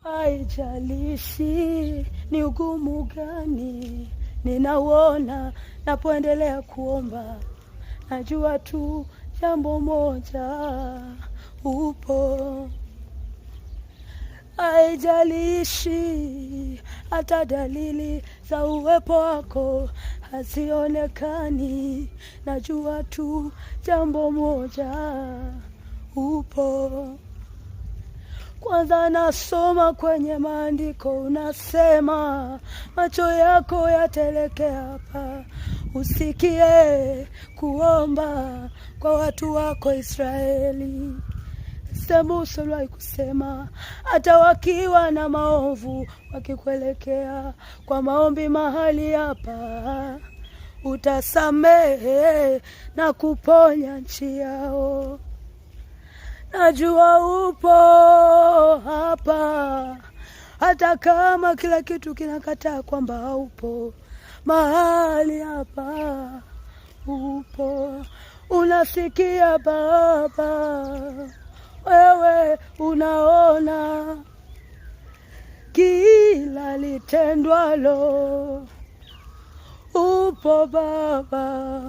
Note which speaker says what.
Speaker 1: Haijalishi ni ugumu gani ninauona napoendelea kuomba, najua tu jambo moja, upo. Haijalishi hata dalili za uwepo wako hazionekani, najua tu jambo moja, upo. Kwanza nasoma kwenye maandiko, unasema macho yako yatelekea hapa, usikie kuomba kwa watu wako Israeli. Musa aliwahi kusema hata wakiwa na maovu wakikuelekea kwa maombi mahali hapa, utasamehe na kuponya nchi yao. Najua upo hapa, hata kama kila kitu kinakataa kwamba haupo. Mahali hapa upo, unasikia Baba, wewe unaona kila litendwalo. Upo Baba.